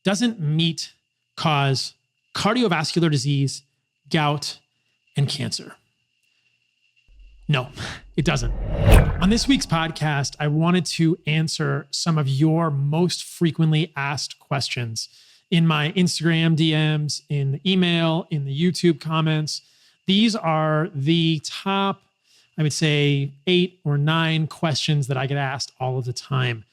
doesn't meat cause cardiovascular disease, gout, and cancer? No, it doesn't. On this week's podcast, I wanted to answer some of your most frequently asked questions in my Instagram DMs, in the email, in the YouTube comments. These are the top, I would say, 8 or 9 questions that I get asked all of the time.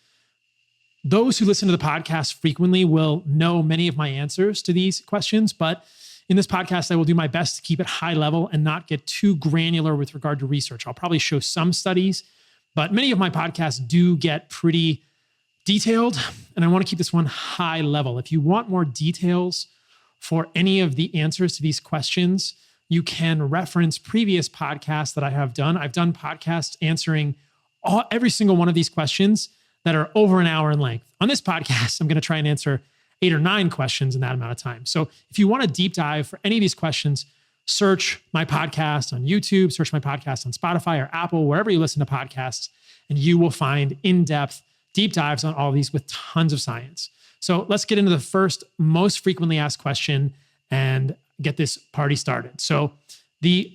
Those who listen to the podcast frequently will know many of my answers to these questions, but in this podcast, I will do my best to keep it high level and not get too granular with regard to research. I'll probably show some studies, but many of my podcasts do get pretty detailed, and I want to keep this one high level. If you want more details for any of the answers to these questions, you can reference previous podcasts that I have done. I've done podcasts answering every single one of these questions that are over an hour in length. On this podcast, I'm going to try and answer 8 or 9 questions in that amount of time. So if you want a deep dive for any of these questions, search my podcast on YouTube, search my podcast on Spotify or Apple, wherever you listen to podcasts, and you will find in-depth deep dives on all of these with tons of science. So let's get into the first most frequently asked question and get this party started. So the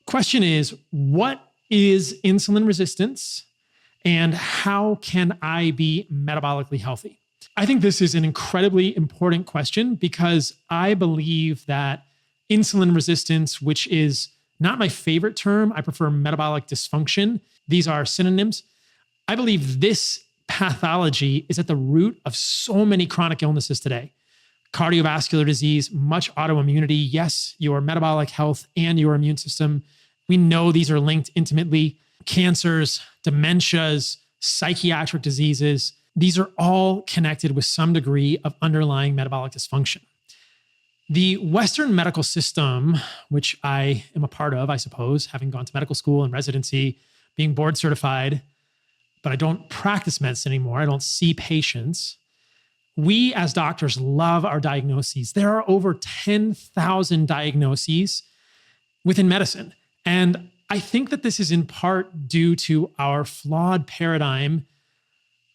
question is, what is insulin resistance and how can I be metabolically healthy? I think this is an incredibly important question because I believe that insulin resistance, which is not my favorite term, I prefer metabolic dysfunction. These are synonyms. I believe this pathology is at the root of so many chronic illnesses today. Cardiovascular disease, much autoimmunity, yes, your metabolic health and your immune system. We know these are linked intimately. Cancers, dementias, psychiatric diseases. These are all connected with some degree of underlying metabolic dysfunction. The Western medical system, which I am a part of, I suppose, having gone to medical school and residency, being board certified, but I don't practice medicine anymore. I don't see patients. We as doctors love our diagnoses. There are over 10,000 diagnoses within medicine. And I think that this is in part due to our flawed paradigm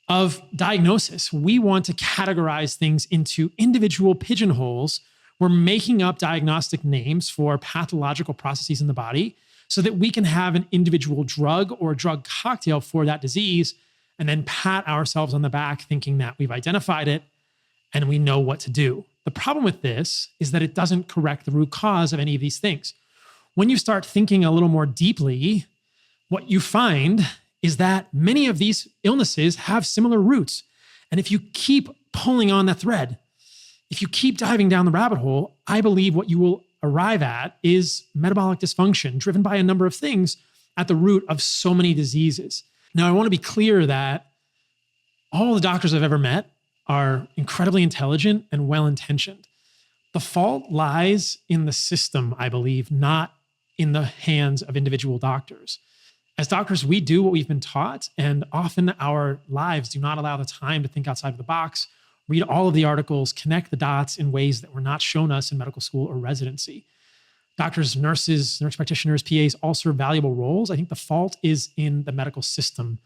of diagnosis. We want to categorize things into individual pigeonholes. We're making up diagnostic names for pathological processes in the body so that we can have an individual drug or drug cocktail for that disease and then pat ourselves on the back thinking that we've identified it and we know what to do. The problem with this is that it doesn't correct the root cause of any of these things. When you start thinking a little more deeply, what you find is that many of these illnesses have similar roots. And if you keep pulling on the thread, if you keep diving down the rabbit hole, I believe what you will arrive at is metabolic dysfunction driven by a number of things at the root of so many diseases. Now, I want to be clear that all the doctors I've ever met are incredibly intelligent and well-intentioned. The fault lies in the system, I believe, not in the hands of individual doctors. As doctors, we do what we've been taught, and often our lives do not allow the time to think outside of the box, read all of the articles, connect the dots in ways that were not shown us in medical school or residency. Doctors, nurses, nurse practitioners, PAs all serve valuable roles. I think the fault is in the medical system.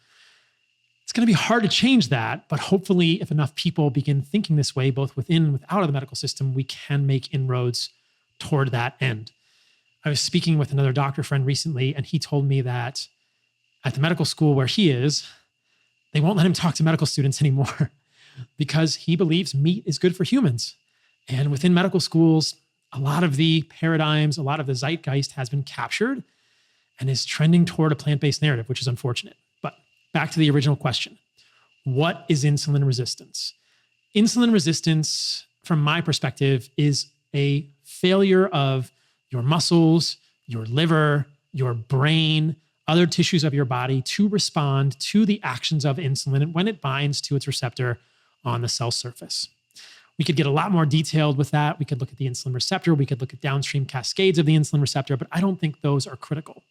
It's going to be hard to change that, but hopefully if enough people begin thinking this way, both within and without of the medical system, we can make inroads toward that end. I was speaking with another doctor friend recently, and he told me that at the medical school where he is, they won't let him talk to medical students anymore because he believes meat is good for humans. And within medical schools, a lot of the paradigms, a lot of the zeitgeist has been captured and is trending toward a plant-based narrative, which is unfortunate. But back to the original question. What is insulin resistance? Insulin resistance, from my perspective, is a failure of your muscles, your liver, your brain, other tissues of your body to respond to the actions of insulin when it binds to its receptor on the cell surface. We could get a lot more detailed with that. We could look at the insulin receptor. We could look at downstream cascades of the insulin receptor, but I don't think those are critical.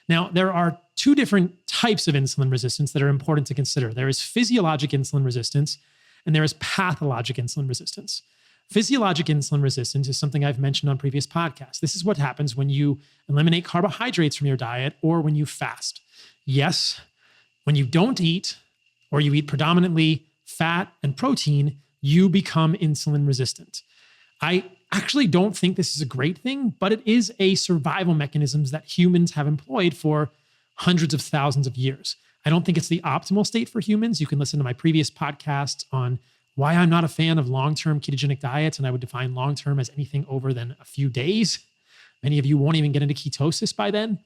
Now, there are 2 different types of insulin resistance that are important to consider. There is physiologic insulin resistance, and there is pathologic insulin resistance. Physiologic insulin resistance is something I've mentioned on previous podcasts. This is what happens when you eliminate carbohydrates from your diet or when you fast. Yes, when you don't eat or you eat predominantly fat and protein, you become insulin resistant. I actually don't think this is a great thing, but it is a survival mechanism that humans have employed for hundreds of thousands of years. I don't think it's the optimal state for humans. You can listen to my previous podcasts on why I'm not a fan of long-term ketogenic diets, and I would define long-term as anything over than a few days. Many of you won't even get into ketosis by then.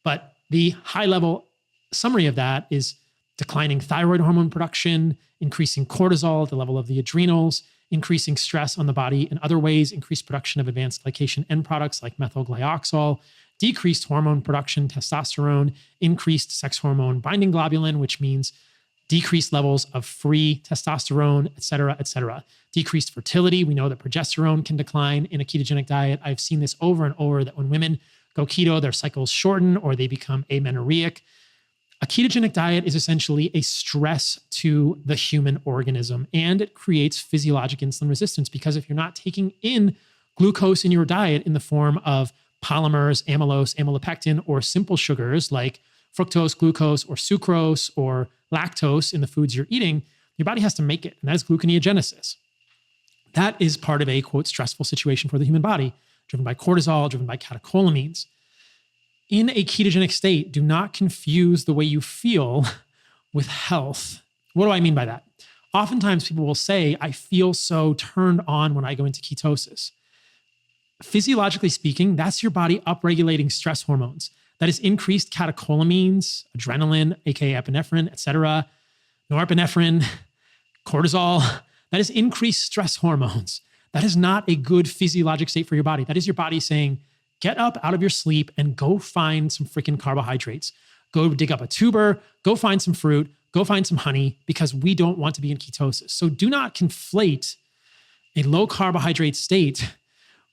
But the high-level summary of that is declining thyroid hormone production, increasing cortisol at the level of the adrenals, increasing stress on the body in other ways, increased production of advanced glycation end products like methylglyoxal, decreased hormone production, testosterone, increased sex hormone binding globulin, which means decreased levels of free testosterone, et cetera, et cetera. Decreased fertility. We know that progesterone can decline in a ketogenic diet. I've seen this over and over that when women go keto, their cycles shorten or they become amenorrheic. A ketogenic diet is essentially a stress to the human organism, and it creates physiologic insulin resistance because if you're not taking in glucose in your diet in the form of polymers, amylose, amylopectin, or simple sugars like fructose, glucose, or sucrose, or lactose in the foods you're eating, your body has to make it, and that is gluconeogenesis. That is part of a, quote, stressful situation for the human body, driven by cortisol, driven by catecholamines. In a ketogenic state, do not confuse the way you feel with health. What do I mean by that? Oftentimes people will say, I feel so turned on when I go into ketosis. Physiologically speaking, that's your body upregulating stress hormones. That is increased catecholamines, adrenaline, aka epinephrine, et cetera, norepinephrine, cortisol. That is increased stress hormones. That is not a good physiologic state for your body. That is your body saying, get up out of your sleep and go find some freaking carbohydrates. Go dig up a tuber, go find some fruit, go find some honey, because we don't want to be in ketosis. So do not conflate a low carbohydrate state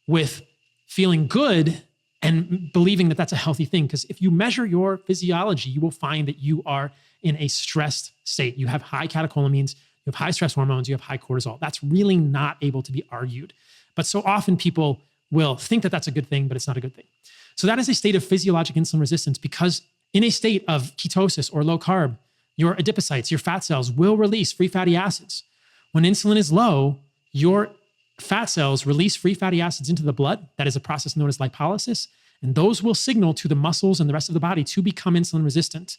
with feeling good and believing that that's a healthy thing. Because if you measure your physiology, you will find that you are in a stressed state. You have high catecholamines, you have high stress hormones, you have high cortisol. That's really not able to be argued. But so often people will think that that's a good thing, but it's not a good thing. So that is a state of physiologic insulin resistance because in a state of ketosis or low carb, your adipocytes, your fat cells will release free fatty acids. When insulin is low, your fat cells release free fatty acids into the blood. That is a process known as lipolysis. And those will signal to the muscles and the rest of the body to become insulin resistant.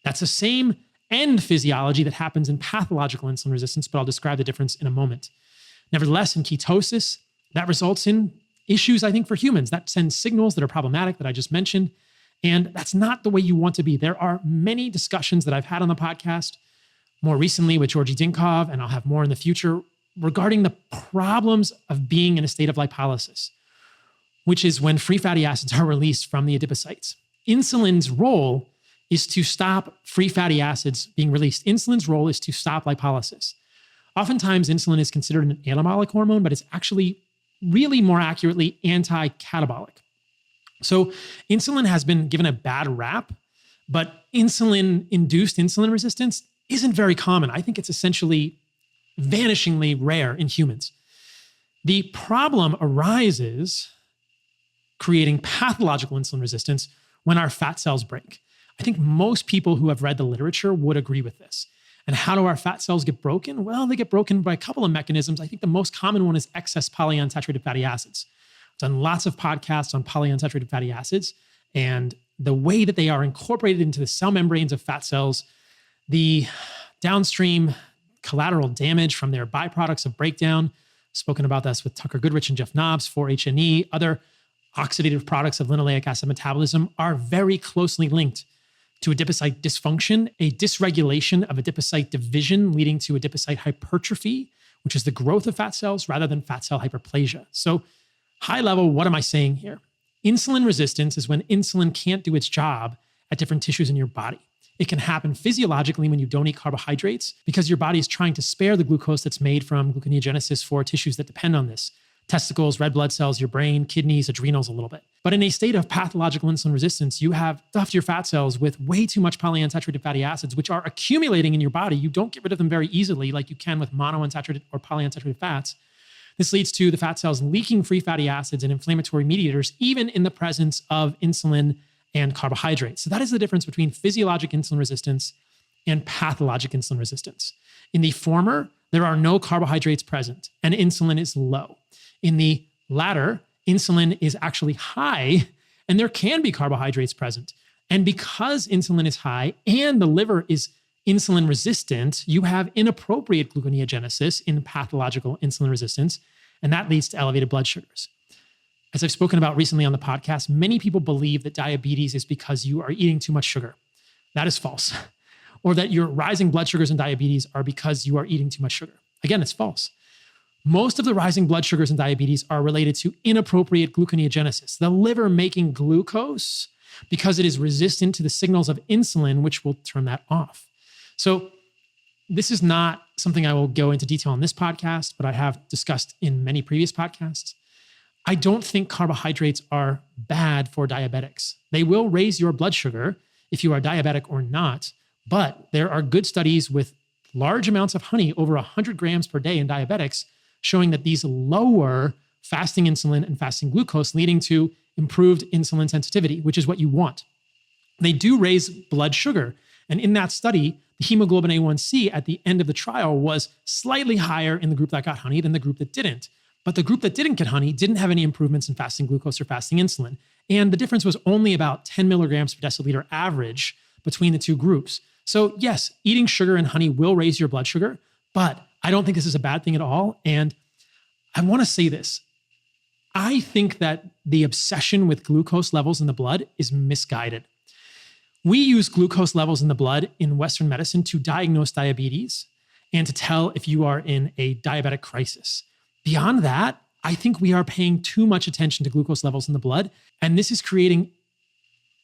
That's the same end physiology that happens in pathological insulin resistance, but I'll describe the difference in a moment. Nevertheless, in ketosis, that results in issues, I think, for humans. That sends signals that are problematic that I just mentioned. And that's not the way you want to be. There are many discussions that I've had on the podcast, more recently with Georgi Dinkov, and I'll have more in the future, regarding the problems of being in a state of lipolysis, which is when free fatty acids are released from the adipocytes. Insulin's role is to stop free fatty acids being released. Insulin's role is to stop lipolysis. Oftentimes, insulin is considered an anabolic hormone, but it's actually really more accurately anti-catabolic. So insulin has been given a bad rap, but insulin-induced insulin resistance isn't very common. I think it's essentially vanishingly rare in humans. The problem arises creating pathological insulin resistance when our fat cells break. I think most people who have read the literature would agree with this. And how do our fat cells get broken? Well, they get broken by a couple of mechanisms. I think the most common one is excess polyunsaturated fatty acids. I've done lots of podcasts on polyunsaturated fatty acids and the way that they are incorporated into the cell membranes of fat cells, the downstream collateral damage from their byproducts of breakdown. Spoken about this with Tucker Goodrich and Jeff Knobs, 4-HNE, other oxidative products of linoleic acid metabolism are very closely linked to adipocyte dysfunction, a dysregulation of adipocyte division leading to adipocyte hypertrophy, which is the growth of fat cells rather than fat cell hyperplasia. So high level, what am I saying here? Insulin resistance is when insulin can't do its job at different tissues in your body. It can happen physiologically when you don't eat carbohydrates because your body is trying to spare the glucose that's made from gluconeogenesis for tissues that depend on this. Testicles, red blood cells, your brain, kidneys, adrenals a little bit. But in a state of pathological insulin resistance, you have stuffed your fat cells with way too much polyunsaturated fatty acids, which are accumulating in your body. You don't get rid of them very easily like you can with monounsaturated or polyunsaturated fats. This leads to the fat cells leaking free fatty acids and inflammatory mediators, even in the presence of insulin and carbohydrates. So that is the difference between physiologic insulin resistance and pathologic insulin resistance. In the former, there are no carbohydrates present and insulin is low. In the latter, insulin is actually high and there can be carbohydrates present. And because insulin is high and the liver is insulin resistant, you have inappropriate gluconeogenesis in pathological insulin resistance, and that leads to elevated blood sugars. As I've spoken about recently on the podcast, many people believe that diabetes is because you are eating too much sugar. That is false. Or that your rising blood sugars and diabetes are because you are eating too much sugar. Again, it's false. Most of the rising blood sugars and diabetes are related to inappropriate gluconeogenesis, the liver making glucose because it is resistant to the signals of insulin, which will turn that off. So this is not something I will go into detail on this podcast, but I have discussed in many previous podcasts. I don't think carbohydrates are bad for diabetics. They will raise your blood sugar if you are diabetic or not, but there are good studies with large amounts of honey, over 100 grams per day in diabetics, showing that these lower fasting insulin and fasting glucose, leading to improved insulin sensitivity, which is what you want. They do raise blood sugar. And in that study, the hemoglobin A1C at the end of the trial was slightly higher in the group that got honey than the group that didn't. But the group that didn't get honey didn't have any improvements in fasting glucose or fasting insulin. And the difference was only about 10 milligrams per deciliter average between the two groups. So yes, eating sugar and honey will raise your blood sugar, but I don't think this is a bad thing at all. And I want to say this. I think that the obsession with glucose levels in the blood is misguided. We use glucose levels in the blood in Western medicine to diagnose diabetes and to tell if you are in a diabetic crisis. Beyond that, I think we are paying too much attention to glucose levels in the blood, and this is creating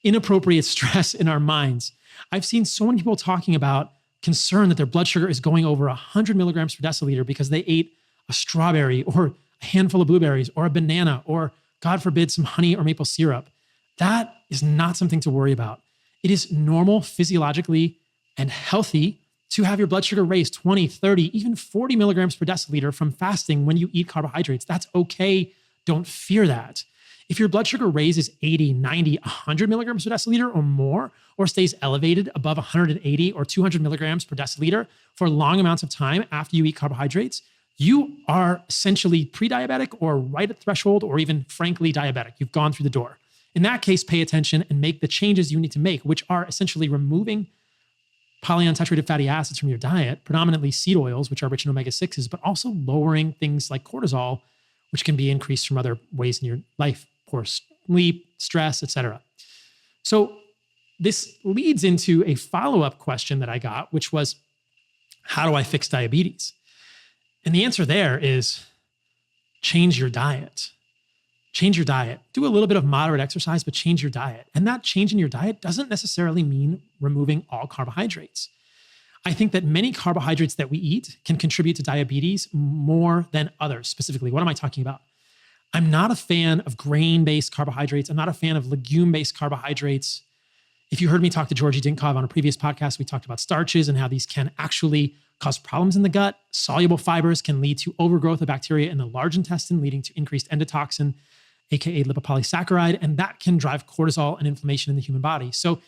inappropriate stress in our minds. I've seen so many people talking about concern that their blood sugar is going over 100 milligrams per deciliter because they ate a strawberry or a handful of blueberries or a banana or, God forbid, some honey or maple syrup. That is not something to worry about. It is normal physiologically and healthy to have your blood sugar raise 20, 30, even 40 milligrams per deciliter from fasting when you eat carbohydrates. That's okay. Don't fear that. If your blood sugar raises 80, 90, 100 milligrams per deciliter or more, or stays elevated above 180 or 200 milligrams per deciliter for long amounts of time after you eat carbohydrates, you are essentially pre-diabetic or right at threshold or even frankly diabetic. You've gone through the door. In that case, pay attention and make the changes you need to make, which are essentially removing polyunsaturated fatty acids from your diet, predominantly seed oils, which are rich in omega-6s, but also lowering things like cortisol, which can be increased from other ways in your life, poor sleep, stress, etc. So this leads into a follow-up question that I got, which was, how do I fix diabetes? And the answer there is change your diet. Change your diet. Do a little bit of moderate exercise, but change your diet. And that change in your diet doesn't necessarily mean removing all carbohydrates. I think that many carbohydrates that we eat can contribute to diabetes more than others. Specifically, what am I talking about? I'm not a fan of grain-based carbohydrates. I'm not a fan of legume-based carbohydrates. If you heard me talk to Georgi Dinkov on a previous podcast, we talked about starches and how these can actually cause problems in the gut. Soluble fibers can lead to overgrowth of bacteria in the large intestine, leading to increased endotoxin, aka lipopolysaccharide, and that can drive cortisol and inflammation in the human body. So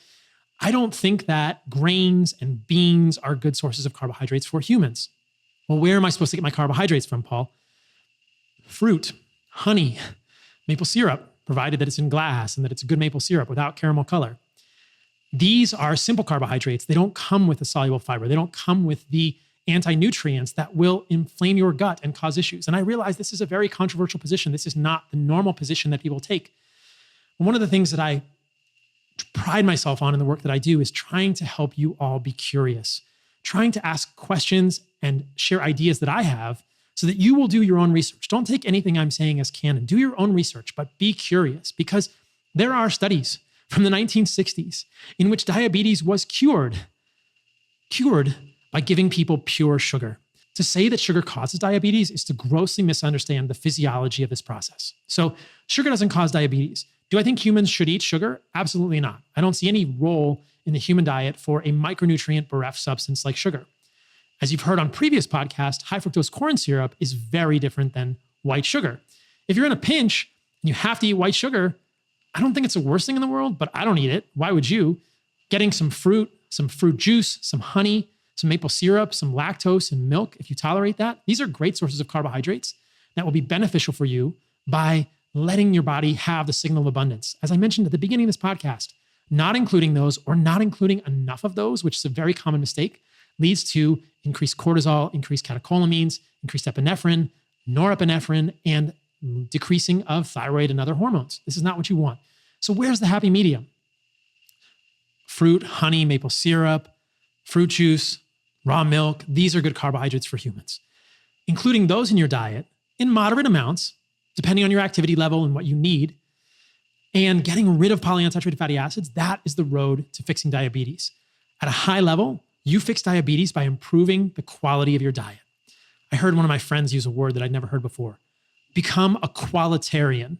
I don't think that grains and beans are good sources of carbohydrates for humans. Well, where am I supposed to get my carbohydrates from, Paul? Fruit, honey, maple syrup, provided that it's in glass and that it's a good maple syrup without caramel color. These are simple carbohydrates. They don't come with a soluble fiber. They don't come with the anti-nutrients that will inflame your gut and cause issues. And I realize this is a very controversial position. This is not the normal position that people take. One of the things that I pride myself on in the work that I do is trying to help you all be curious, trying to ask questions and share ideas that I have so that you will do your own research. Don't take anything I'm saying as canon. Do your own research, but be curious, because there are studies from the 1960s in which diabetes was cured by giving people pure sugar. To say that sugar causes diabetes is to grossly misunderstand the physiology of this process. So sugar doesn't cause diabetes. Do I think humans should eat sugar? Absolutely not. I don't see any role in the human diet for a micronutrient bereft substance like sugar. As you've heard on previous podcasts, high fructose corn syrup is very different than white sugar. If you're in a pinch and you have to eat white sugar, I don't think it's the worst thing in the world, but I don't eat it. Why would you? Getting some fruit juice, some honey, some maple syrup, some lactose and milk, if you tolerate that. These are great sources of carbohydrates that will be beneficial for you by letting your body have the signal of abundance. As I mentioned at the beginning of this podcast, not including those or not including enough of those, which is a very common mistake, leads to increased cortisol, increased catecholamines, increased epinephrine, norepinephrine, and decreasing of thyroid and other hormones. This is not what you want. So where's the happy medium? Fruit, honey, maple syrup, fruit juice, raw milk. These are good carbohydrates for humans. Including those in your diet in moderate amounts, depending on your activity level and what you need, and getting rid of polyunsaturated fatty acids, that is the road to fixing diabetes. At a high level, you fix diabetes by improving the quality of your diet. I heard one of my friends use a word that I'd never heard before. Become a qualitarian.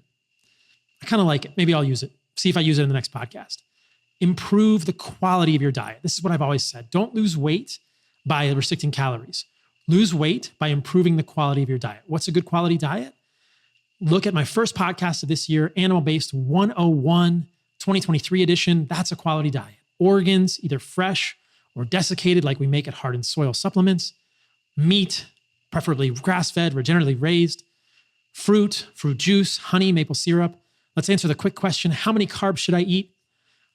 I kind of like it. Maybe I'll use it. See if I use it in the next podcast. Improve the quality of your diet. This is what I've always said. Don't lose weight by restricting calories. Lose weight by improving the quality of your diet. What's a good quality diet? Look at my first podcast of this year, Animal Based 101, 2023 edition. That's a quality diet. Organs, either fresh or desiccated like we make at Heart and Soil Supplements. Meat, preferably grass-fed, regeneratively raised. Fruit juice, honey, maple syrup. Let's answer the quick question, how many carbs should I eat?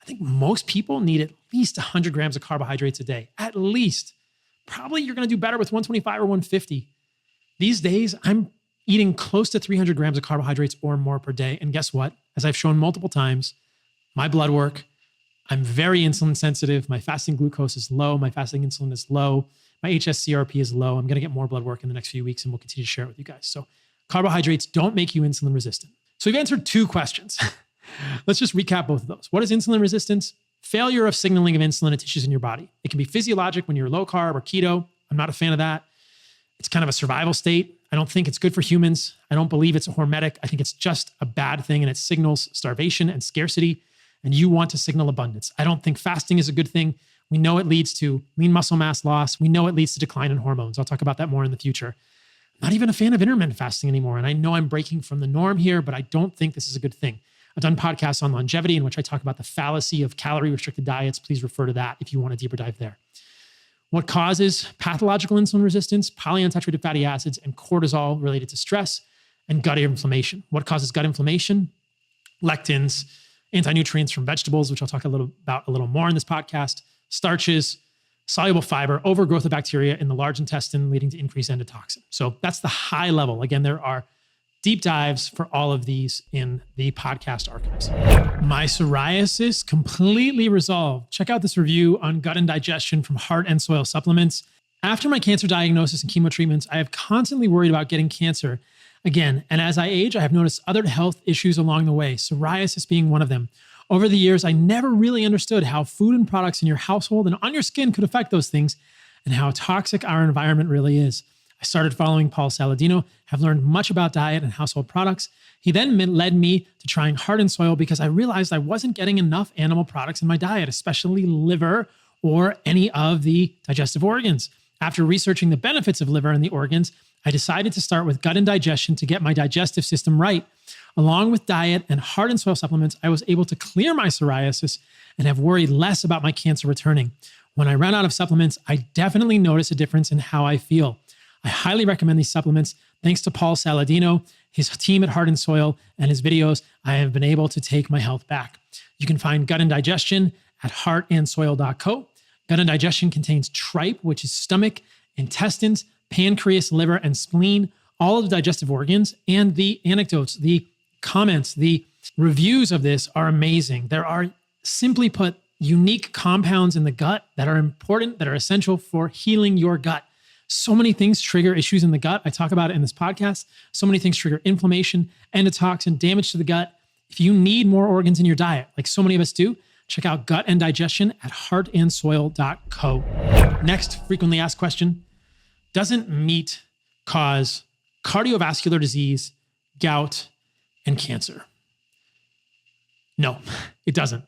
I think most people need at least 100 grams of carbohydrates a day. At least. Probably you're going to do better with 125 or 150. These days, I'm eating close to 300 grams of carbohydrates or more per day. And guess what? As I've shown multiple times, my blood work, I'm very insulin sensitive. My fasting glucose is low. My fasting insulin is low. My HSCRP is low. I'm going to get more blood work in the next few weeks and we'll continue to share it with you guys. So carbohydrates don't make you insulin resistant. So we've answered 2 questions. Let's just recap both of those. What is insulin resistance? Failure of signaling of insulin to tissues in your body. It can be physiologic when you're low carb or keto. I'm not a fan of that. It's kind of a survival state. I don't think it's good for humans. I don't believe it's a hormetic. I think it's just a bad thing and it signals starvation and scarcity. And you want to signal abundance. I don't think fasting is a good thing. We know it leads to lean muscle mass loss. We know it leads to decline in hormones. I'll talk about that more in the future. I'm not even a fan of intermittent fasting anymore. And I know I'm breaking from the norm here, but I don't think this is a good thing. I've done podcasts on longevity in which I talk about the fallacy of calorie-restricted diets. Please refer to that if you want a deeper dive there. What causes pathological insulin resistance? Polyunsaturated fatty acids and cortisol related to stress and gut inflammation. What causes gut inflammation? Lectins, anti-nutrients from vegetables, which I'll talk about a little more in this podcast, starches, soluble fiber, overgrowth of bacteria in the large intestine leading to increased endotoxin. So that's the high level. Again, there are deep dives for all of these in the podcast archives. My psoriasis completely resolved. Check out this review on gut and digestion from Heart and Soil Supplements. After my cancer diagnosis and chemo treatments, I have constantly worried about getting cancer again. And as I age, I have noticed other health issues along the way, psoriasis being one of them. Over the years, I never really understood how food and products in your household and on your skin could affect those things and how toxic our environment really is. I started following Paul Saladino, have learned much about diet and household products. He then led me to trying Heart and Soil because I realized I wasn't getting enough animal products in my diet, especially liver or any of the digestive organs. After researching the benefits of liver and the organs, I decided to start with gut and digestion to get my digestive system right. Along with diet and Heart and Soil supplements, I was able to clear my psoriasis and have worried less about my cancer returning. When I ran out of supplements, I definitely noticed a difference in how I feel. I highly recommend these supplements. Thanks to Paul Saladino, his team at Heart and Soil, and his videos, I have been able to take my health back. You can find Gut and Digestion at heartandsoil.co. Gut and Digestion contains tripe, which is stomach, intestines, pancreas, liver, and spleen, all of the digestive organs, and the anecdotes, the comments, the reviews of this are amazing. There are, simply put, unique compounds in the gut that are important, that are essential for healing your gut. So many things trigger issues in the gut. I talk about it in this podcast. So many things trigger inflammation, endotoxin, damage to the gut. If you need more organs in your diet, like so many of us do, check out Gut and Digestion at heartandsoil.co. Next frequently asked question, doesn't meat cause cardiovascular disease, gout, and cancer? No, it doesn't.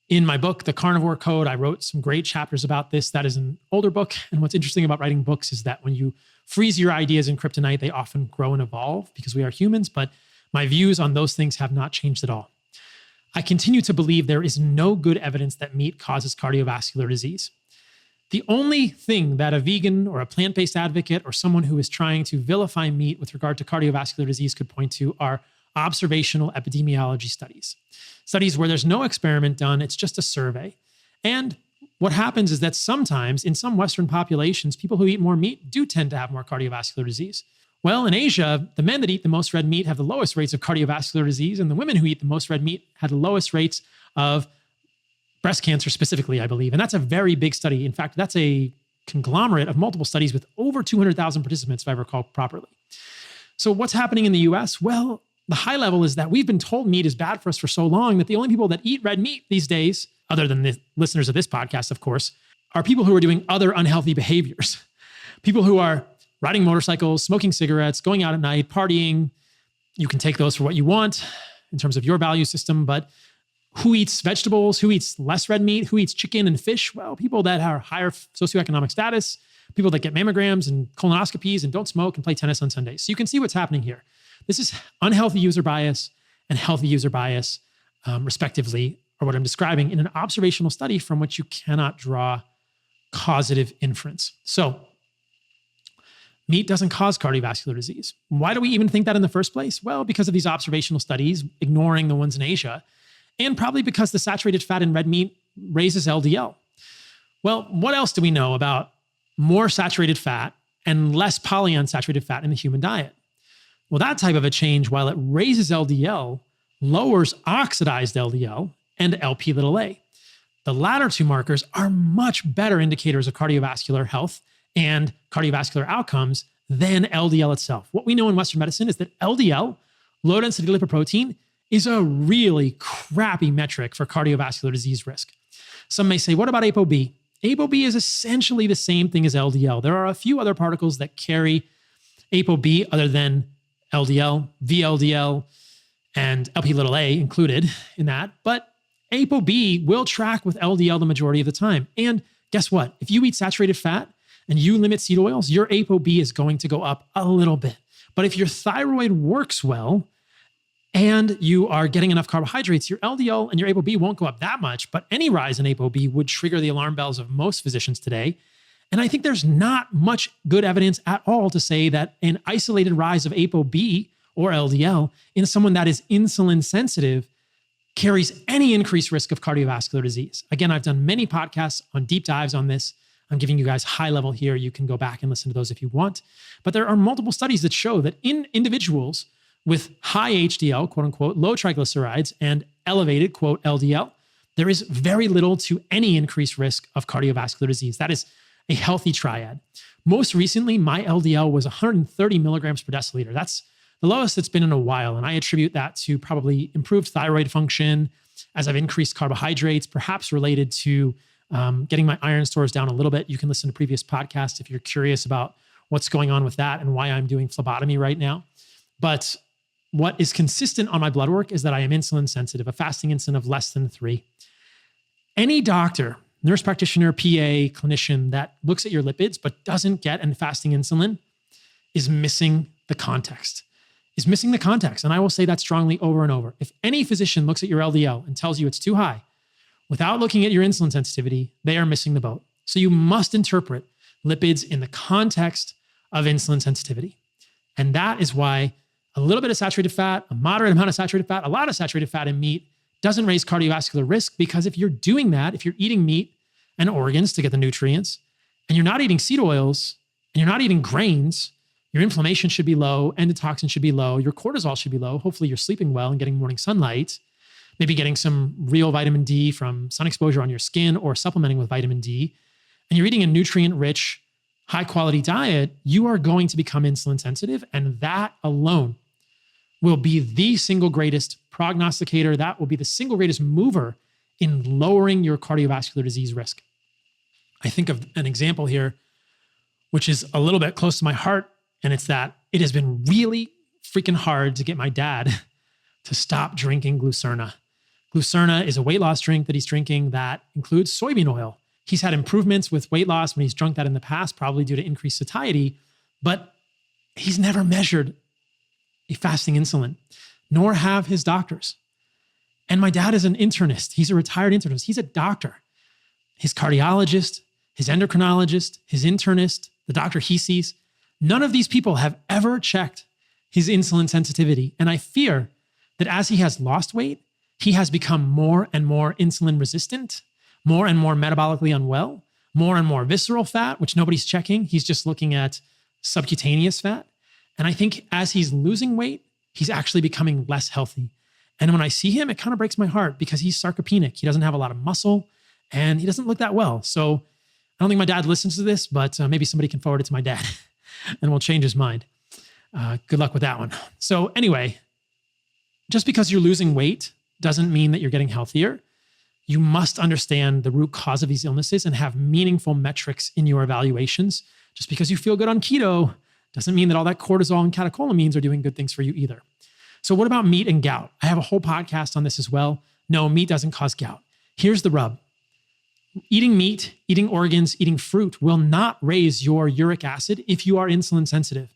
In my book, The Carnivore Code, I wrote some great chapters about this. That is an older book. And what's interesting about writing books is that when you freeze your ideas in kryptonite, they often grow and evolve because we are humans. But my views on those things have not changed at all. I continue to believe there is no good evidence that meat causes cardiovascular disease. The only thing that a vegan or a plant-based advocate or someone who is trying to vilify meat with regard to cardiovascular disease could point to are observational epidemiology studies. Studies where there's no experiment done, it's just a survey. And what happens is that sometimes in some Western populations, people who eat more meat do tend to have more cardiovascular disease. Well, in Asia, the men that eat the most red meat have the lowest rates of cardiovascular disease, and the women who eat the most red meat had the lowest rates of breast cancer specifically, I believe. And that's a very big study. In fact, that's a conglomerate of multiple studies with over 200,000 participants, if I recall properly. So what's happening in the US? Well, the high level is that we've been told meat is bad for us for so long that the only people that eat red meat these days, other than the listeners of this podcast, of course, are people who are doing other unhealthy behaviors. People who are riding motorcycles, smoking cigarettes, going out at night, partying. You can take those for what you want in terms of your value system, but who eats vegetables? Who eats less red meat? Who eats chicken and fish? Well, people that are higher socioeconomic status, people that get mammograms and colonoscopies and don't smoke and play tennis on Sundays. So you can see what's happening here. This is unhealthy user bias and healthy user bias, respectively, or what I'm describing in an observational study from which you cannot draw causative inference. So meat doesn't cause cardiovascular disease. Why do we even think that in the first place? Well, because of these observational studies, ignoring the ones in Asia, and probably because the saturated fat in red meat raises LDL. Well, what else do we know about more saturated fat and less polyunsaturated fat in the human diet? Well, that type of a change, while it raises LDL, lowers oxidized LDL and Lp(a). The latter two markers are much better indicators of cardiovascular health and cardiovascular outcomes than LDL itself. What we know in Western medicine is that LDL, low density lipoprotein, is a really crappy metric for cardiovascular disease risk. Some may say, what about ApoB? ApoB is essentially the same thing as LDL. There are a few other particles that carry ApoB other than LDL, VLDL, and Lp(a) included in that, but ApoB will track with LDL the majority of the time. And guess what? If you eat saturated fat and you limit seed oils, your ApoB is going to go up a little bit. But if your thyroid works well, and you are getting enough carbohydrates, your LDL and your ApoB won't go up that much, but any rise in ApoB would trigger the alarm bells of most physicians today. And I think there's not much good evidence at all to say that an isolated rise of ApoB or LDL in someone that is insulin sensitive carries any increased risk of cardiovascular disease. Again, I've done many podcasts on deep dives on this. I'm giving you guys high level here. You can go back and listen to those if you want. But there are multiple studies that show that in individuals with high HDL, quote unquote, low triglycerides, and elevated, quote, LDL, there is very little to any increased risk of cardiovascular disease. That is a healthy triad. Most recently, my LDL was 130 milligrams per deciliter. That's the lowest it's been in a while. And I attribute that to probably improved thyroid function as I've increased carbohydrates, perhaps related to getting my iron stores down a little bit. You can listen to previous podcasts if you're curious about what's going on with that and why I'm doing phlebotomy right now. But what is consistent on my blood work is that I am insulin sensitive, a fasting insulin of less than 3. Any doctor, nurse practitioner, PA, clinician that looks at your lipids but doesn't get an fasting insulin is missing the context. And I will say that strongly over and over. If any physician looks at your LDL and tells you it's too high without looking at your insulin sensitivity, they are missing the boat. So you must interpret lipids in the context of insulin sensitivity. And that is why a little bit of saturated fat, a moderate amount of saturated fat, a lot of saturated fat in meat doesn't raise cardiovascular risk, because if you're doing that, if you're eating meat and organs to get the nutrients, and you're not eating seed oils, and you're not eating grains, your inflammation should be low, endotoxin should be low, your cortisol should be low. Hopefully you're sleeping well and getting morning sunlight, maybe getting some real vitamin D from sun exposure on your skin or supplementing with vitamin D, and you're eating a nutrient-rich, high-quality diet, you are going to become insulin sensitive, and that alone will be the single greatest prognosticator. That will be the single greatest mover in lowering your cardiovascular disease risk. I think of an example here, which is a little bit close to my heart, and it's that it has been really freaking hard to get my dad to stop drinking Glucerna. Glucerna is a weight loss drink that he's drinking that includes soybean oil. He's had improvements with weight loss when he's drunk that in the past, probably due to increased satiety, but he's never measured a fasting insulin, nor have his doctors. And my dad is an internist. He's a retired internist. He's a doctor. His cardiologist, his endocrinologist, his internist, the doctor he sees, none of these people have ever checked his insulin sensitivity. And I fear that as he has lost weight, he has become more and more insulin resistant, more and more metabolically unwell, more and more visceral fat, which nobody's checking. He's just looking at subcutaneous fat. And I think as he's losing weight, he's actually becoming less healthy. And when I see him, it kind of breaks my heart because he's sarcopenic. He doesn't have a lot of muscle and he doesn't look that well. So I don't think my dad listens to this, but maybe somebody can forward it to my dad and we'll change his mind. Good luck with that one. So anyway, just because you're losing weight doesn't mean that you're getting healthier. You must understand the root cause of these illnesses and have meaningful metrics in your evaluations. Just because you feel good on keto doesn't mean that all that cortisol and catecholamines are doing good things for you either. So what about meat and gout? I have a whole podcast on this as well. No, meat doesn't cause gout. Here's the rub. Eating meat, eating organs, eating fruit will not raise your uric acid if you are insulin sensitive.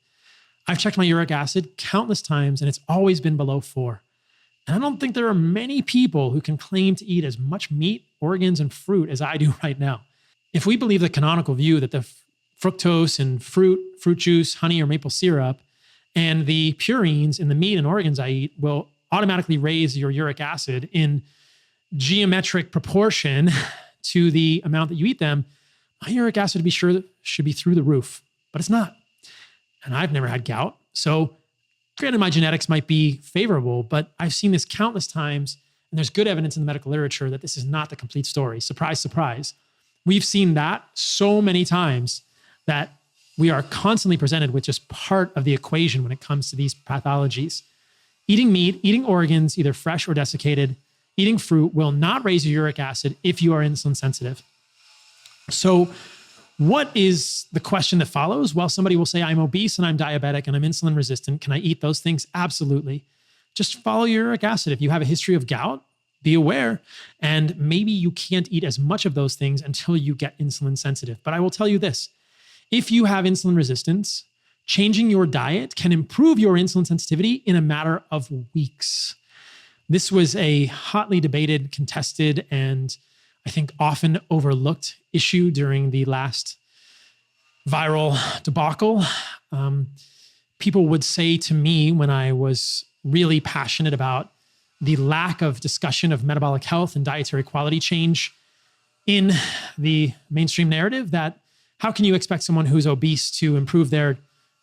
I've checked my uric acid countless times and it's always been below 4. And I don't think there are many people who can claim to eat as much meat, organs, and fruit as I do right now. If we believe the canonical view that the fructose in fruit juice, honey, or maple syrup, and the purines in the meat and organs I eat will automatically raise your uric acid in geometric proportion to the amount that you eat them, my uric acid, to be sure, should be through the roof, but it's not. And I've never had gout. So granted, my genetics might be favorable, but I've seen this countless times, and there's good evidence in the medical literature that this is not the complete story. Surprise, surprise. We've seen that so many times that we are constantly presented with just part of the equation when it comes to these pathologies. Eating meat, eating organs, either fresh or desiccated, eating fruit will not raise your uric acid if you are insulin sensitive. So what is the question that follows? Well, somebody will say, I'm obese and I'm diabetic and I'm insulin resistant. Can I eat those things? Absolutely. Just follow your uric acid. If you have a history of gout, be aware. And maybe you can't eat as much of those things until you get insulin sensitive. But I will tell you this, if you have insulin resistance, changing your diet can improve your insulin sensitivity in a matter of weeks. This was a hotly debated, contested, and I think often overlooked issue during the last viral debacle. People would say to me when I was really passionate about the lack of discussion of metabolic health and dietary quality change in the mainstream narrative that how can you expect someone who's obese to improve their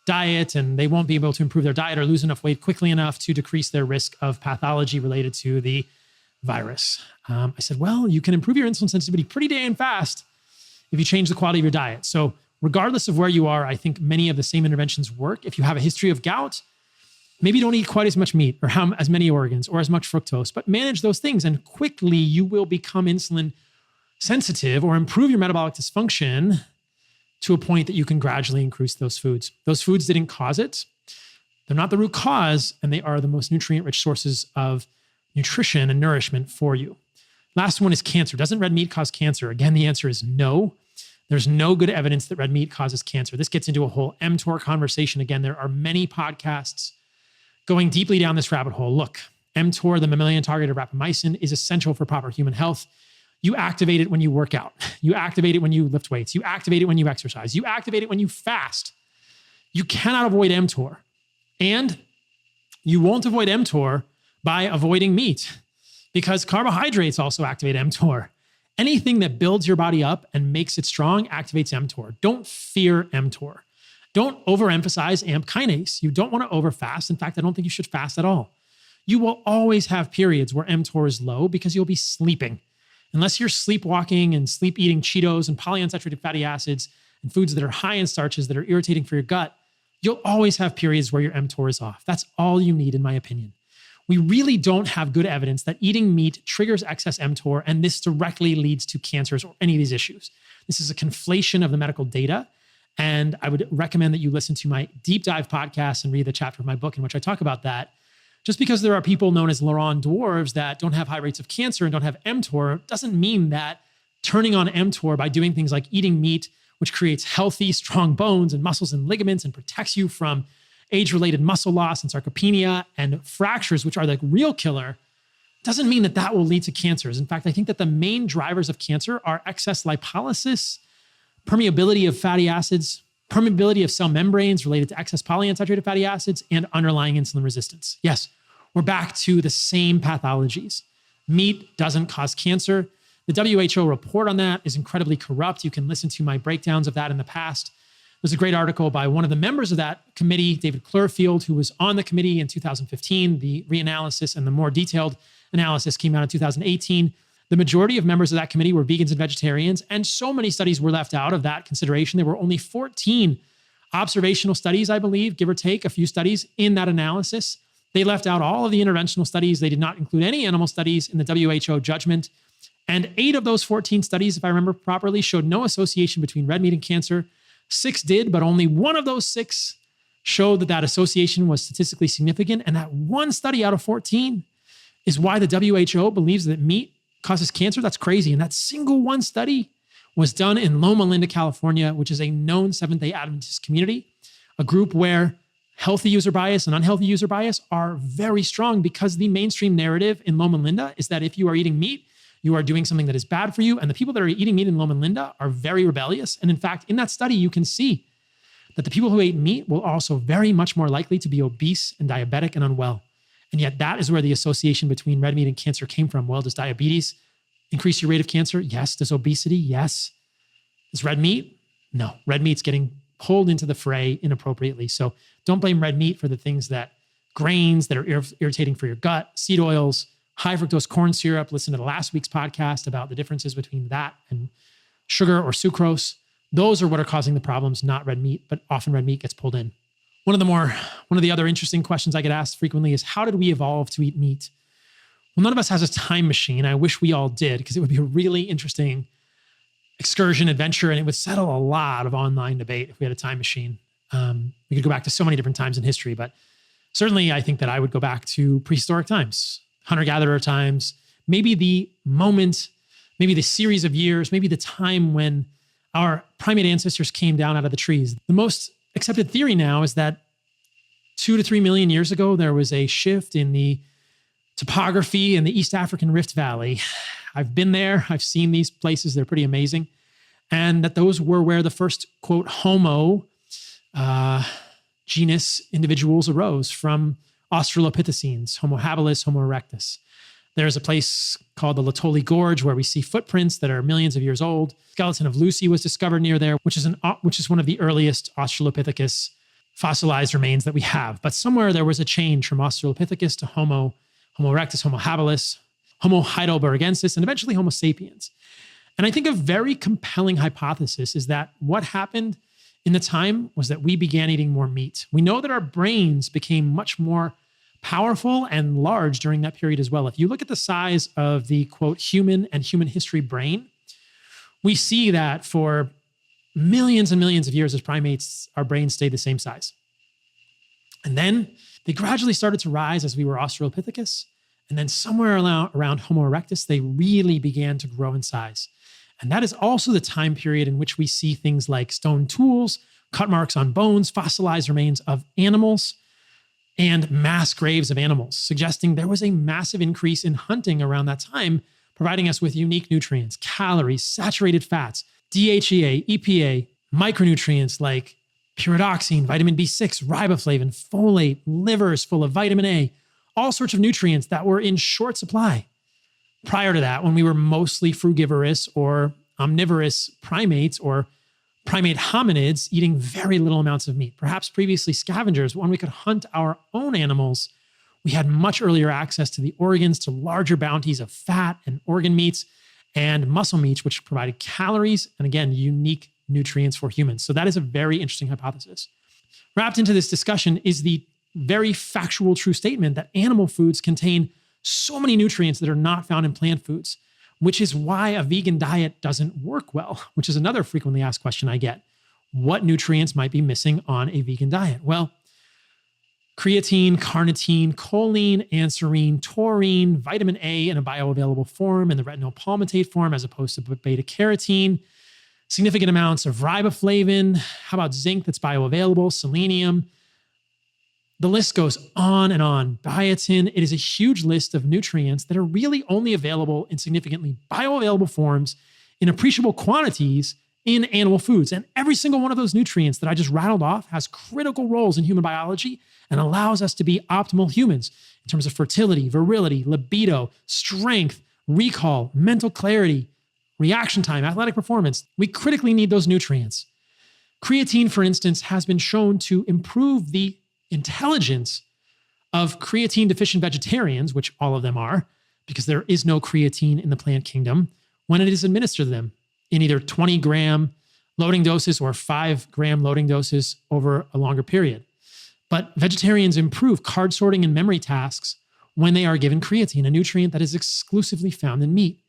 diet and they won't be able to improve their diet or lose enough weight quickly enough to decrease their risk of pathology related to the virus? I said, well, you can improve your insulin sensitivity pretty damn fast if you change the quality of your diet. So regardless of where you are, I think many of the same interventions work. If you have a history of gout, maybe don't eat quite as much meat or as many organs or as much fructose, but manage those things and quickly you will become insulin sensitive or improve your metabolic dysfunction to a point that you can gradually increase those foods. Those foods didn't cause it. They're not the root cause, and they are the most nutrient-rich sources of nutrition and nourishment for you. Last one is cancer. Doesn't red meat cause cancer? Again, the answer is no. There's no good evidence that red meat causes cancer. This gets into a whole mTOR conversation. Again, there are many podcasts going deeply down this rabbit hole. Look, mTOR, the mammalian target of rapamycin, is essential for proper human health. You activate it when you work out. You activate it when you lift weights. You activate it when you exercise. You activate it when you fast. You cannot avoid mTOR. And you won't avoid mTOR by avoiding meat because carbohydrates also activate mTOR. Anything that builds your body up and makes it strong activates mTOR. Don't fear mTOR. Don't overemphasize AMP kinase. You don't want to overfast. In fact, I don't think you should fast at all. You will always have periods where mTOR is low because you'll be sleeping. Unless you're sleepwalking and sleep eating Cheetos and polyunsaturated fatty acids and foods that are high in starches that are irritating for your gut, you'll always have periods where your mTOR is off. That's all you need, in my opinion. We really don't have good evidence that eating meat triggers excess mTOR, and this directly leads to cancers or any of these issues. This is a conflation of the medical data, and I would recommend that you listen to my deep dive podcast and read the chapter of my book in which I talk about that. Just because there are people known as Laurent dwarves that don't have high rates of cancer and don't have mTOR doesn't mean that turning on mTOR by doing things like eating meat, which creates healthy, strong bones and muscles and ligaments and protects you from age-related muscle loss and sarcopenia and fractures, which are the real killer, doesn't mean that that will lead to cancers. In fact, I think that the main drivers of cancer are excess lipolysis, permeability of fatty acids, permeability of cell membranes related to excess polyunsaturated fatty acids, and underlying insulin resistance. Yes, we're back to the same pathologies. Meat doesn't cause cancer. The WHO report on that is incredibly corrupt. You can listen to my breakdowns of that in the past. There's a great article by one of the members of that committee, David Klurfield, who was on the committee in 2015. The reanalysis and the more detailed analysis came out in 2018. The majority of members of that committee were vegans and vegetarians, and so many studies were left out of that consideration. There were only 14 observational studies, I believe, give or take a few studies in that analysis. They left out all of the interventional studies. They did not include any animal studies in the WHO judgment. And 8 of those 14 studies, if I remember properly, showed no association between red meat and cancer. 6 did, but only one of those 6 showed that that association was statistically significant. And that one study out of 14 is why the WHO believes that meat causes cancer. That's crazy. And that single one study was done in Loma Linda, California, which is a known Seventh-day Adventist community, a group where healthy user bias and unhealthy user bias are very strong because the mainstream narrative in Loma Linda is that if you are eating meat, you are doing something that is bad for you. And the people that are eating meat in Loma Linda are very rebellious. And in fact, in that study, you can see that the people who ate meat will also very much more likely to be obese and diabetic and unwell. And yet that is where the association between red meat and cancer came from. Well, does diabetes increase your rate of cancer? Yes. Does obesity? Yes. Is red meat? No. Red meat's getting pulled into the fray inappropriately. So don't blame red meat for the things that grains that are irritating for your gut, seed oils, high fructose corn syrup. Listen to the last week's podcast about the differences between that and sugar or sucrose. Those are what are causing the problems, not red meat, but often red meat gets pulled in. One of the other interesting questions I get asked frequently is, how did we evolve to eat meat? Well, none of us has a time machine. I wish we all did, because it would be a really interesting excursion adventure, and it would settle a lot of online debate if we had a time machine. We could go back to so many different times in history, but certainly I think that I would go back to prehistoric times, hunter-gatherer times, maybe the moment, maybe the series of years, maybe the time when our primate ancestors came down out of the trees. The most accepted theory now is that 2 to 3 million years ago, there was a shift in the topography in the East African Rift Valley. I've been there. I've seen these places. They're pretty amazing. And that those were where the first, quote, Homo genus individuals arose from Australopithecines, Homo habilis, Homo erectus. There's a place called the Latoli Gorge where we see footprints that are millions of years old. Skeleton of Lucy was discovered near there, which is one of the earliest Australopithecus fossilized remains that we have. But somewhere there was a change from Australopithecus to Homo erectus, Homo habilis, Homo heidelbergensis, and eventually Homo sapiens. And I think a very compelling hypothesis is that what happened in the time was that we began eating more meat. We know that our brains became much more powerful and large during that period as well. If you look at the size of the, quote, human and human history brain, we see that for millions and millions of years as primates, our brains stayed the same size. And then they gradually started to rise as we were Australopithecus. And then somewhere around Homo erectus, they really began to grow in size. And that is also the time period in which we see things like stone tools, cut marks on bones, fossilized remains of animals, and mass graves of animals, suggesting there was a massive increase in hunting around that time, providing us with unique nutrients, calories, saturated fats, DHEA, EPA, micronutrients like pyridoxine, vitamin B6, riboflavin, folate, livers full of vitamin A, all sorts of nutrients that were in short supply. Prior to that, when we were mostly frugivorous or omnivorous primates or primate hominids eating very little amounts of meat, perhaps previously scavengers, when we could hunt our own animals, we had much earlier access to the organs, to larger bounties of fat and organ meats and muscle meats, which provided calories and, again, unique nutrients for humans. So that is a very interesting hypothesis. Wrapped into this discussion is the very factual, true statement that animal foods contain so many nutrients that are not found in plant foods, which is why a vegan diet doesn't work well, which is another frequently asked question I get. What nutrients might be missing on a vegan diet? Well, creatine, carnitine, choline, anserine, taurine, vitamin A in a bioavailable form, in the retinol palmitate form, as opposed to beta-carotene, significant amounts of riboflavin. How about zinc that's bioavailable, selenium? The list goes on and on. Biotin, it is a huge list of nutrients that are really only available in significantly bioavailable forms in appreciable quantities in animal foods. And every single one of those nutrients that I just rattled off has critical roles in human biology and allows us to be optimal humans in terms of fertility, virility, libido, strength, recall, mental clarity, reaction time, athletic performance. We critically need those nutrients. Creatine, for instance, has been shown to improve the intelligence of creatine deficient vegetarians, which all of them are, because there is no creatine in the plant kingdom, when it is administered to them in either 20-gram loading doses or 5-gram loading doses over a longer period. But vegetarians improve card sorting and memory tasks when they are given creatine, a nutrient that is exclusively found in meat.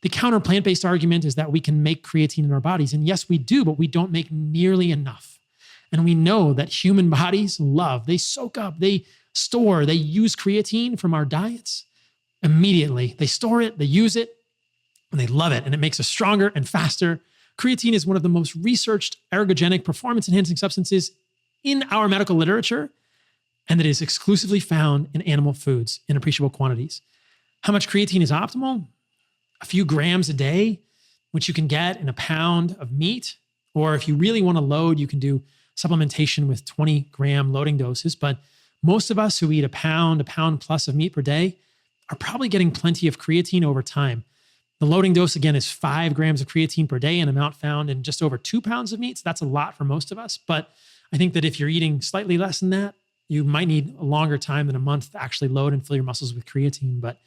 The counter plant-based argument is that we can make creatine in our bodies. And yes, we do, but we don't make nearly enough. And we know that human bodies they soak up, they store, they use creatine from our diets immediately. They store it, they use it, and they love it. And it makes us stronger and faster. Creatine is one of the most researched ergogenic performance-enhancing substances in our medical literature, and it is exclusively found in animal foods in appreciable quantities. How much creatine is optimal? A few grams a day, which you can get in a pound of meat. Or if you really want to load, you can do supplementation with 20-gram loading doses. But most of us who eat a pound plus of meat per day are probably getting plenty of creatine over time. The loading dose, again, is 5 grams of creatine per day, an amount found in just over 2 pounds of meat. So that's a lot for most of us. But I think that if you're eating slightly less than that, you might need a longer time than a month to actually load and fill your muscles with creatine. But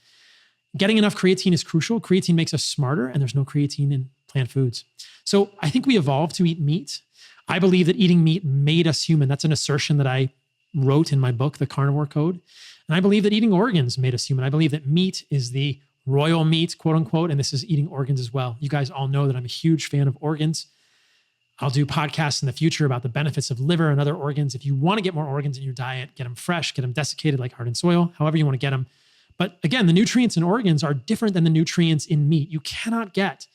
getting enough creatine is crucial. Creatine makes us smarter, and there's no creatine in plant foods. So I think we evolved to eat meat. I believe that eating meat made us human. That's an assertion that I wrote in my book, The Carnivore Code. And I believe that eating organs made us human. I believe that meat is the royal meat, quote unquote, and this is eating organs as well. You guys all know that I'm a huge fan of organs. I'll do podcasts in the future about the benefits of liver and other organs. If you want to get more organs in your diet, get them fresh, get them desiccated like heart and soil, however you want to get them. But again, the nutrients in organs are different than the nutrients in meat. You cannot get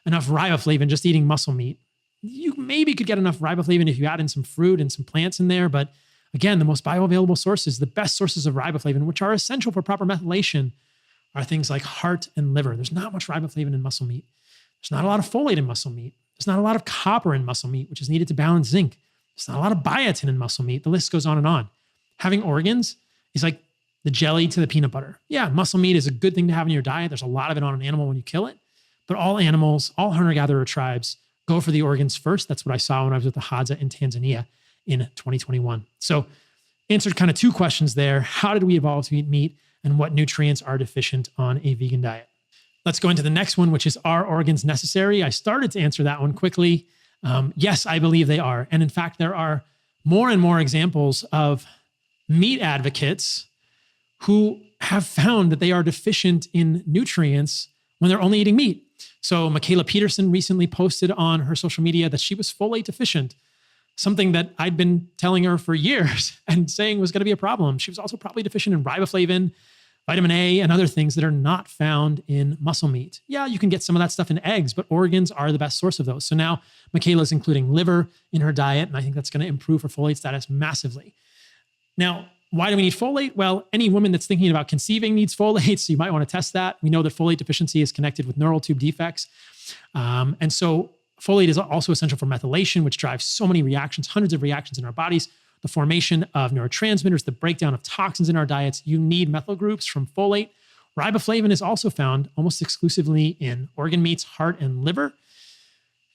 enough riboflavin just eating muscle meat. You maybe could get enough riboflavin if you add in some fruit and some plants in there. But again, the most bioavailable sources, the best sources of riboflavin, which are essential for proper methylation, are things like heart and liver. There's not much riboflavin in muscle meat. There's not a lot of folate in muscle meat. There's not a lot of copper in muscle meat, which is needed to balance zinc. There's not a lot of biotin in muscle meat. The list goes on and on. Having organs is like the jelly to the peanut butter. Yeah, muscle meat is a good thing to have in your diet. There's a lot of it on an animal when you kill it. But all animals, all hunter-gatherer tribes go for the organs first. That's what I saw when I was with the Hadza in Tanzania in 2021. So answered kind of 2 questions there. How did we evolve to eat meat, and what nutrients are deficient on a vegan diet? Let's go into the next one, which is, are organs necessary? I started to answer that one quickly. Yes, I believe they are. And in fact, there are more and more examples of meat advocates who have found that they are deficient in nutrients when they're only eating meat. So Michaela Peterson recently posted on her social media that she was folate deficient, something that I'd been telling her for years and saying was going to be a problem. She was also probably deficient in riboflavin, vitamin A, and other things that are not found in muscle meat. Yeah, you can get some of that stuff in eggs, but organs are the best source of those. So now Michaela's including liver in her diet, and I think that's going to improve her folate status massively. Now, why do we need folate? Well, any woman that's thinking about conceiving needs folate, so you might want to test that. We know that folate deficiency is connected with neural tube defects. And so folate is also essential for methylation, which drives so many reactions, hundreds of reactions in our bodies, the formation of neurotransmitters, the breakdown of toxins in our diets. You need methyl groups from folate. Riboflavin is also found almost exclusively in organ meats, heart, and liver.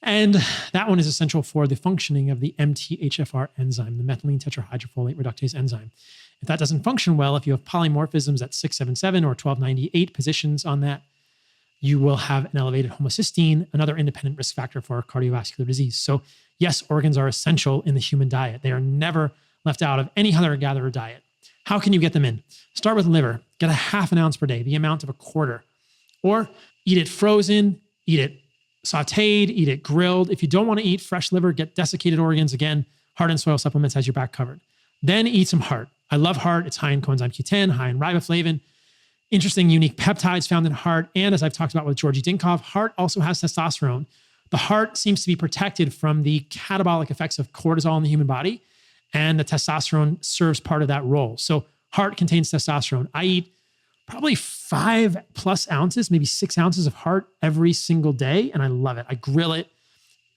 And that one is essential for the functioning of the MTHFR enzyme, the methylene tetrahydrofolate reductase enzyme. If that doesn't function well, if you have polymorphisms at 677 or 1298 positions on that, you will have an elevated homocysteine, another independent risk factor for cardiovascular disease. So yes, organs are essential in the human diet. They are never left out of any hunter-gatherer diet. How can you get them in? Start with liver. Get a half an ounce per day, the amount of a quarter. Or eat it frozen, eat it sauteed, eat it grilled. If you don't want to eat fresh liver, get desiccated organs. Again, heart and soil supplements has your back covered. Then eat some heart. I love heart. It's high in coenzyme Q10, high in riboflavin. Interesting, unique peptides found in heart. And as I've talked about with Georgi Dinkov, heart also has testosterone. The heart seems to be protected from the catabolic effects of cortisol in the human body, and the testosterone serves part of that role. So heart contains testosterone. I eat probably 5+ ounces, maybe 6 ounces of heart every single day, and I love it. I grill it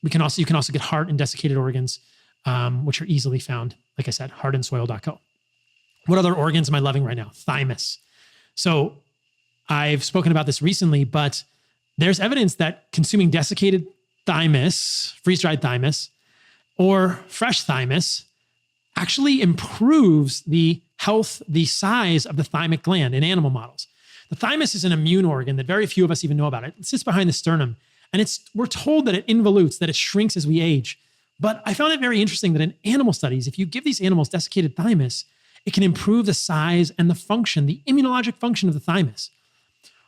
You can also get heart and desiccated organs, which are easily found. Like I said, heartandsoil.co. What other organs am I loving right now? Thymus. So I've spoken about this recently, but there's evidence that consuming desiccated thymus, freeze-dried thymus, or fresh thymus actually improves the health, the size of the thymic gland in animal models. The thymus is an immune organ that very few of us even know about. It sits behind the sternum, and we're told that it involutes, that it shrinks as we age. But I found it very interesting that in animal studies, if you give these animals desiccated thymus, it can improve the size and the function, the immunologic function of the thymus.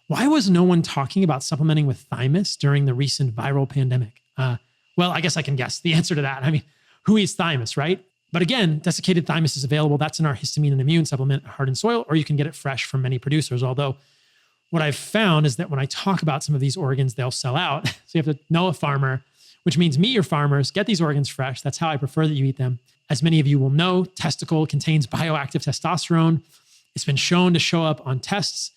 Why was no one talking about supplementing with thymus during the recent viral pandemic? Well, I guess I can guess the answer to that. I mean, who eats thymus, right? But again, desiccated thymus is available. That's in our histamine and immune supplement at Heart and Soil, or you can get it fresh from many producers. Although what I've found is that when I talk about some of these organs, they'll sell out. So you have to know a farmer, which means meet your farmers, get these organs fresh. That's how I prefer that you eat them. As many of you will know, testicle contains bioactive testosterone. It's been shown to show up on tests.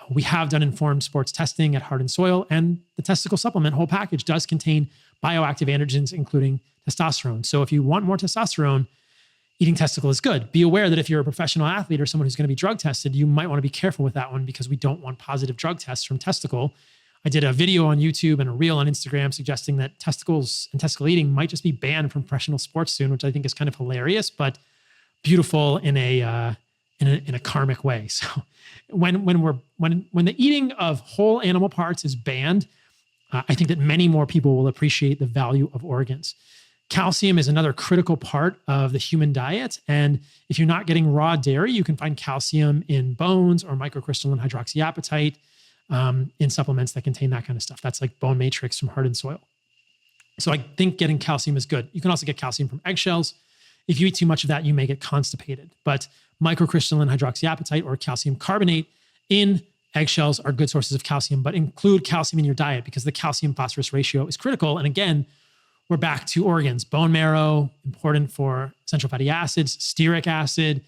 We have done informed sports testing at Heart and Soil, and the testicle supplement whole package does contain bioactive androgens, including testosterone. So if you want more testosterone, eating testicle is good. Be aware that if you're a professional athlete or someone who's going to be drug tested, you might want to be careful with that one because we don't want positive drug tests from testicle. I did a video on YouTube and a reel on Instagram suggesting that testicles and testicle eating might just be banned from professional sports soon, which I think is kind of hilarious, but beautiful in a karmic way. So when the eating of whole animal parts is banned, I think that many more people will appreciate the value of organs. Calcium is another critical part of the human diet. And if you're not getting raw dairy, you can find calcium in bones or microcrystalline hydroxyapatite in supplements that contain that kind of stuff. That's like Bone Matrix from Heart and Soil. So I think getting calcium is good. You can also get calcium from eggshells. If you eat too much of that, you may get constipated. But microcrystalline hydroxyapatite or calcium carbonate in eggshells are good sources of calcium, but include calcium in your diet because the calcium phosphorus ratio is critical. And again, we're back to organs. Bone marrow, important for essential fatty acids, stearic acid,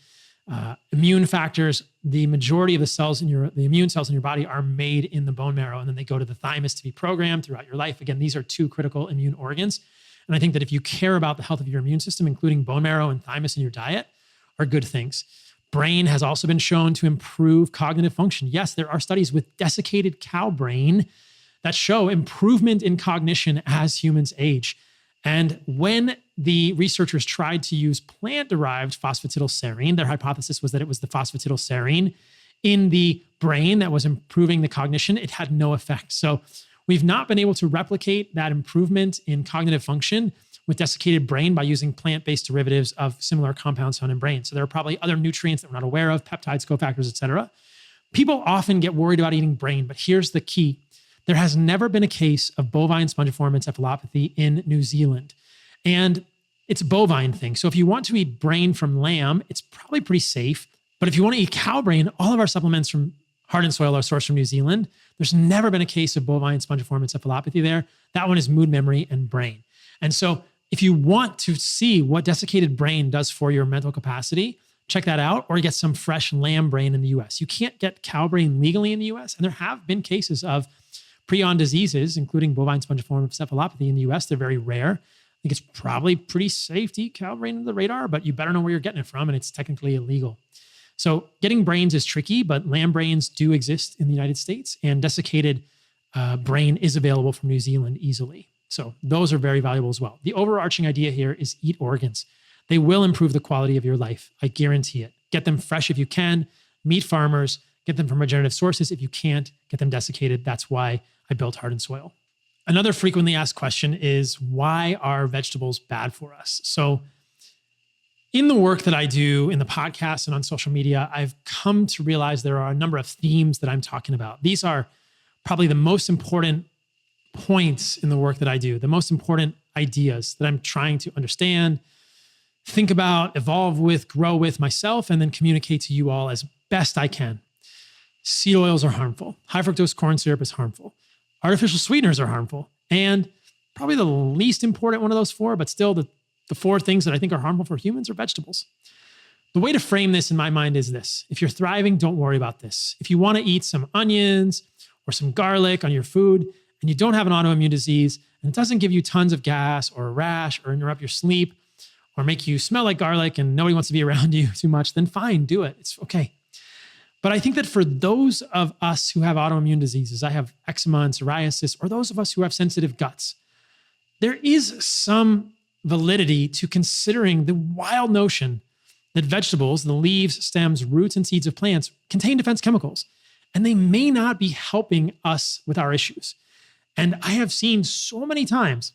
immune factors. The majority of the immune cells in your body are made in the bone marrow, and then they go to the thymus to be programmed throughout your life. Again, these are two critical immune organs. And I think that if you care about the health of your immune system, including bone marrow and thymus in your diet, are good things. Brain has also been shown to improve cognitive function. Yes, there are studies with desiccated cow brain that show improvement in cognition as humans age. And when the researchers tried to use plant-derived phosphatidylserine, their hypothesis was that it was the phosphatidylserine in the brain that was improving the cognition. It had no effect. So we've not been able to replicate that improvement in cognitive function with desiccated brain by using plant-based derivatives of similar compounds found in brain. So there are probably other nutrients that we're not aware of, peptides, cofactors, et cetera. People often get worried about eating brain, but here's the key. There has never been a case of bovine spongiform encephalopathy in New Zealand. And it's a bovine thing. So if you want to eat brain from lamb, it's probably pretty safe. But if you want to eat cow brain, all of our supplements from Heart and Soil are sourced from New Zealand. There's never been a case of bovine spongiform encephalopathy there. That one is mood, memory, and brain. And so if you want to see what desiccated brain does for your mental capacity, check that out, or get some fresh lamb brain in the US. You can't get cow brain legally in the US, and there have been cases of prion diseases, including bovine spongiform encephalopathy in the US. They're very rare. I think it's probably pretty safe to eat cow brain under the radar, but you better know where you're getting it from, and it's technically illegal. So getting brains is tricky, but lamb brains do exist in the United States, and desiccated brain is available from New Zealand easily. So those are very valuable as well. The overarching idea here is eat organs. They will improve the quality of your life. I guarantee it. Get them fresh if you can. Meet farmers. Get them from regenerative sources. If you can't, get them desiccated. That's why I built Heart and Soil. Another frequently asked question is, why are vegetables bad for us? So in the work that I do in the podcast and on social media, I've come to realize there are a number of themes that I'm talking about. These are probably the most important points in the work that I do, the most important ideas that I'm trying to understand, think about, evolve with, grow with myself, and then communicate to you all as best I can. Seed oils are harmful. High fructose corn syrup is harmful. Artificial sweeteners are harmful. And probably the least important one of those four, but still the four things that I think are harmful for humans are vegetables. The way to frame this in my mind is this. If you're thriving, don't worry about this. If you want to eat some onions or some garlic on your food, and you don't have an autoimmune disease, and it doesn't give you tons of gas or a rash or interrupt your sleep or make you smell like garlic and nobody wants to be around you too much, then fine, do it. It's okay. But I think that for those of us who have autoimmune diseases, I have eczema and psoriasis, or those of us who have sensitive guts, there is some validity to considering the wild notion that vegetables, the leaves, stems, roots, and seeds of plants contain defense chemicals, and they may not be helping us with our issues. And I have seen so many times,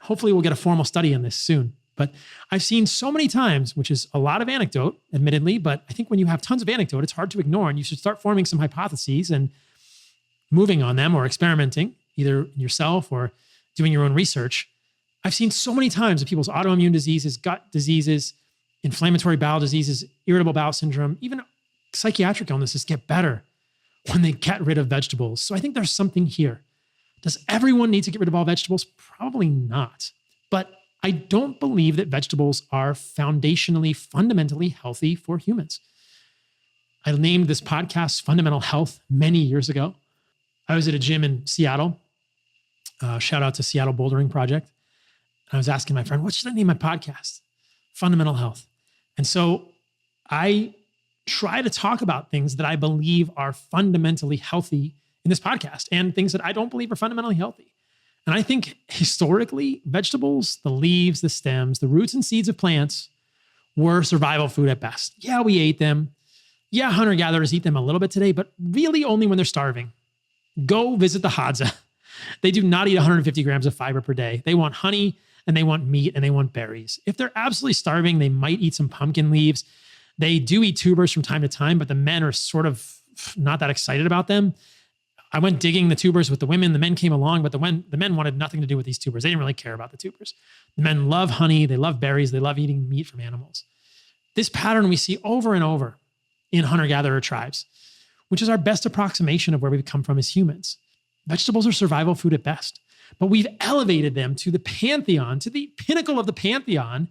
hopefully we'll get a formal study on this soon, but I've seen so many times, which is a lot of anecdote, admittedly, but I think when you have tons of anecdote, it's hard to ignore, and you should start forming some hypotheses and moving on them or experimenting, either yourself or doing your own research. I've seen so many times that people's autoimmune diseases, gut diseases, inflammatory bowel diseases, irritable bowel syndrome, even psychiatric illnesses get better when they get rid of vegetables. So I think there's something here. Does everyone need to get rid of all vegetables? Probably not. But I don't believe that vegetables are foundationally, fundamentally healthy for humans. I named this podcast Fundamental Health many years ago. I was at a gym in Seattle. Shout out to Seattle Bouldering Project. I was asking my friend, what should I name my podcast? Fundamental Health. And so I try to talk about things that I believe are fundamentally healthy in this podcast and things that I don't believe are fundamentally healthy. And I think historically, vegetables, the leaves, the stems, the roots and seeds of plants were survival food at best. Yeah, we ate them. Yeah, hunter-gatherers eat them a little bit today, but really only when they're starving. Go visit the Hadza. They do not eat 150 grams of fiber per day. They want honey and they want meat and they want berries. If they're absolutely starving, they might eat some pumpkin leaves. They do eat tubers from time to time, but the men are sort of not that excited about them. I went digging the tubers with the women. The men came along, but the men wanted nothing to do with these tubers. They didn't really care about the tubers. The men love honey. They love berries. They love eating meat from animals. This pattern we see over and over in hunter-gatherer tribes, which is our best approximation of where we've come from as humans. Vegetables are survival food at best, but we've elevated them to the pantheon, to the pinnacle of the pantheon,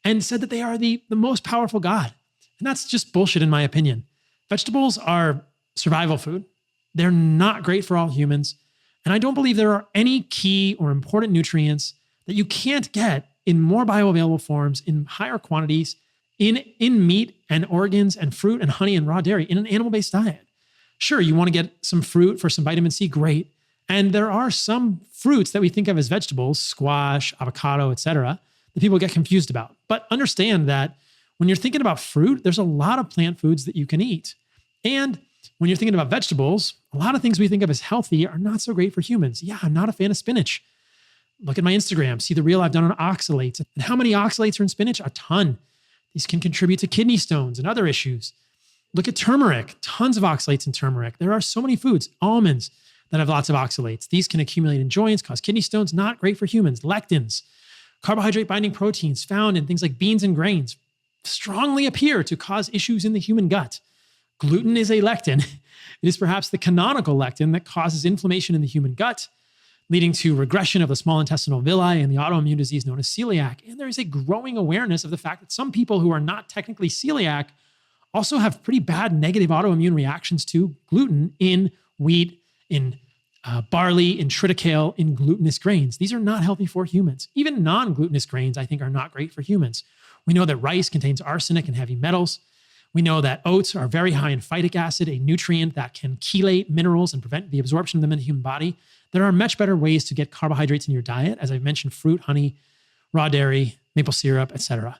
and said that they are the most powerful God. And that's just bullshit in my opinion. Vegetables are survival food. They're not great for all humans. And I don't believe there are any key or important nutrients that you can't get in more bioavailable forms, in higher quantities, in meat and organs and fruit and honey and raw dairy in an animal-based diet. Sure, you want to get some fruit for some vitamin C, great. And there are some fruits that we think of as vegetables, squash, avocado, etc., that people get confused about. But understand that when you're thinking about fruit, there's a lot of plant foods that you can eat. And when you're thinking about vegetables, a lot of things we think of as healthy are not so great for humans. Yeah, I'm not a fan of spinach. Look at my Instagram, see the reel I've done on oxalates. And how many oxalates are in spinach? A ton. These can contribute to kidney stones and other issues. Look at turmeric, tons of oxalates in turmeric. There are so many foods, almonds, that have lots of oxalates. These can accumulate in joints, cause kidney stones, not great for humans. Lectins, carbohydrate-binding proteins found in things like beans and grains, strongly appear to cause issues in the human gut. Gluten is a lectin. It is perhaps the canonical lectin that causes inflammation in the human gut, leading to regression of the small intestinal villi and the autoimmune disease known as celiac. And there is a growing awareness of the fact that some people who are not technically celiac also have pretty bad negative autoimmune reactions to gluten in wheat, in barley, in triticale, in glutinous grains. These are not healthy for humans. Even non-glutinous grains, I think, are not great for humans. We know that rice contains arsenic and heavy metals. We know that oats are very high in phytic acid, a nutrient that can chelate minerals and prevent the absorption of them in the human body. There are much better ways to get carbohydrates in your diet, as I've mentioned, fruit, honey, raw dairy, maple syrup, etc.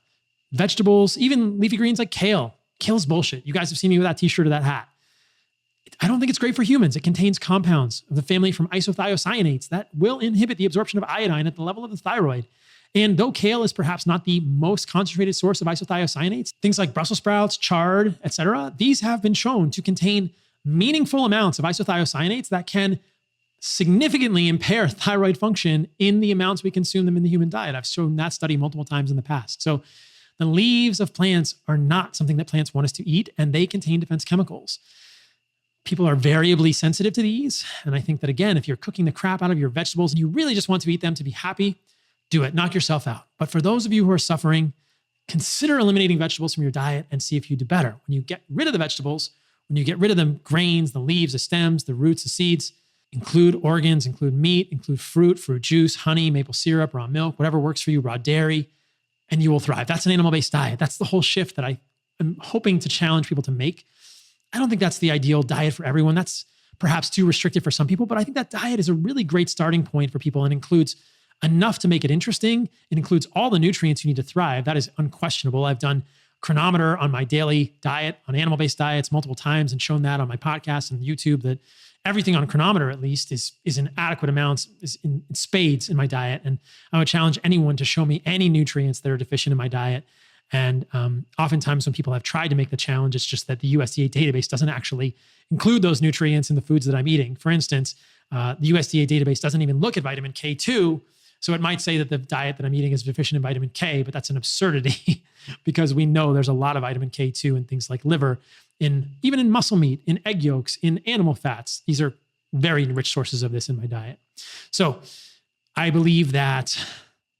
Vegetables, even leafy greens like kale. Kale's bullshit. You guys have seen me with that t-shirt or that hat. I don't think it's great for humans. It contains compounds of the family from isothiocyanates that will inhibit the absorption of iodine at the level of the thyroid. And though kale is perhaps not the most concentrated source of isothiocyanates, things like Brussels sprouts, chard, etc., these have been shown to contain meaningful amounts of isothiocyanates that can significantly impair thyroid function in the amounts we consume them in the human diet. I've shown that study multiple times in the past. So the leaves of plants are not something that plants want us to eat, and they contain defense chemicals. People are variably sensitive to these. And I think that, again, if you're cooking the crap out of your vegetables and you really just want to eat them to be happy, do it. Knock yourself out. But for those of you who are suffering, consider eliminating vegetables from your diet and see if you do better. When you get rid of the vegetables, when you get rid of the grains, the leaves, the stems, the roots, the seeds, include organs, include meat, include fruit juice, honey, maple syrup, raw milk, whatever works for you, raw dairy, and you will thrive. That's an animal-based diet. That's the whole shift that I am hoping to challenge people to make. I don't think that's the ideal diet for everyone. That's perhaps too restrictive for some people, but I think that diet is a really great starting point for people and includes enough to make it interesting. It includes all the nutrients you need to thrive. That is unquestionable. I've done chronometer on my daily diet, on animal-based diets multiple times and shown that on my podcast and YouTube that everything on chronometer at least is in adequate amounts, is in spades in my diet. And I would challenge anyone to show me any nutrients that are deficient in my diet. And oftentimes when people have tried to make the challenge, it's just that the USDA database doesn't actually include those nutrients in the foods that I'm eating. For instance, the USDA database doesn't even look at vitamin K2. So it might say that the diet that I'm eating is deficient in vitamin K, but that's an absurdity because we know there's a lot of vitamin K2 in things like liver, even in muscle meat, in egg yolks, in animal fats. These are very rich sources of this in my diet. So I believe that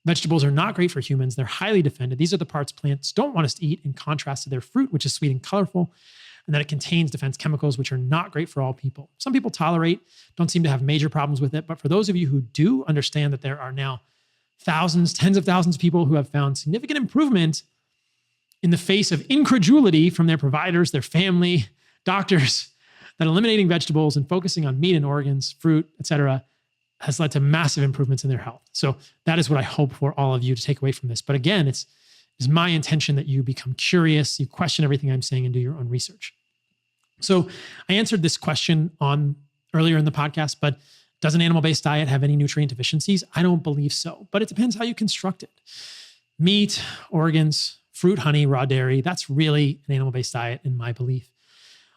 vegetables are not great for humans. They're highly defended. These are the parts plants don't want us to eat in contrast to their fruit, which is sweet and colorful, and that it contains defense chemicals, which are not great for all people. Some people tolerate, don't seem to have major problems with it. But for those of you who do understand that there are now thousands, tens of thousands of people who have found significant improvement in the face of incredulity from their providers, their family, doctors, that eliminating vegetables and focusing on meat and organs, fruit, etc., has led to massive improvements in their health. So that is what I hope for all of you to take away from this. But again, it's my intention that you become curious, you question everything I'm saying and do your own research. So I answered this question earlier in the podcast, but does an animal-based diet have any nutrient deficiencies? I don't believe so, but it depends how you construct it. Meat, organs, fruit, honey, raw dairy, that's really an animal-based diet in my belief.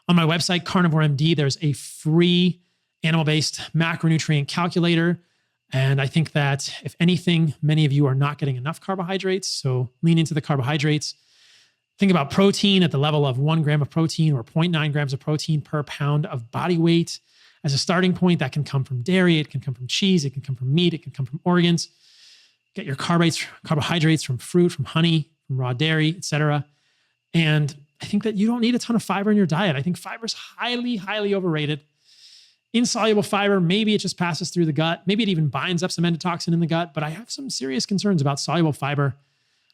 On my website, Carnivore MD, there's a free animal-based macronutrient calculator. And I think that if anything, many of you are not getting enough carbohydrates. So lean into the carbohydrates. Think about protein at the level of 1 gram of protein or 0.9 grams of protein per pound of body weight. As a starting point, that can come from dairy, it can come from cheese, it can come from meat, it can come from organs. Get your carbohydrates from fruit, from honey, from raw dairy, etc. And I think that you don't need a ton of fiber in your diet. I think fiber is highly, highly overrated. Insoluble fiber, maybe it just passes through the gut. Maybe it even binds up some endotoxin in the gut, but I have some serious concerns about soluble fiber.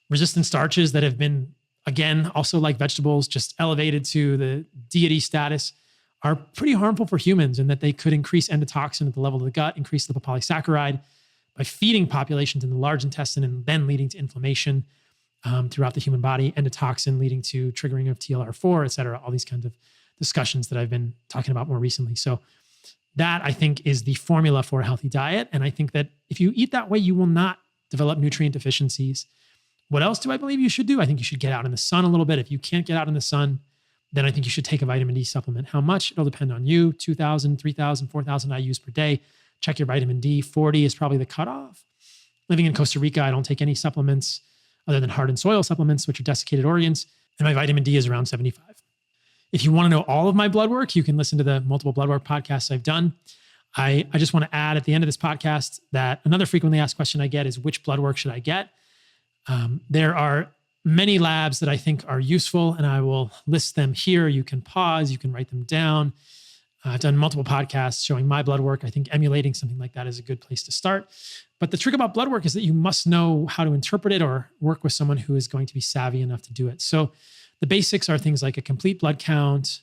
Resistant starches that have been, again, also like vegetables, just elevated to the deity status, are pretty harmful for humans in that they could increase endotoxin at the level of the gut, increase lipopolysaccharide by feeding populations in the large intestine and then leading to inflammation throughout the human body, endotoxin leading to triggering of TLR4, et cetera, all these kinds of discussions that I've been talking about more recently. So that, I think, is the formula for a healthy diet. And I think that if you eat that way, you will not develop nutrient deficiencies. What else do I believe you should do? I think you should get out in the sun a little bit. If you can't get out in the sun, then I think you should take a vitamin D supplement. How much? It'll depend on you. 2,000, 3,000, 4,000 IUs per day. Check your vitamin D. 40 is probably the cutoff. Living in Costa Rica, I don't take any supplements other than hardened soil supplements, which are desiccated organs. And my vitamin D is around 75. If you want to know all of my blood work, you can listen to the multiple blood work podcasts I've done. I just want to add at the end of this podcast that another frequently asked question I get is, which blood work should I get? There are many labs that I think are useful, and I will list them here. You can pause, you can write them down. I've done multiple podcasts showing my blood work. I think emulating something like that is a good place to start. But the trick about blood work is that you must know how to interpret it or work with someone who is going to be savvy enough to do it. So the basics are things like a complete blood count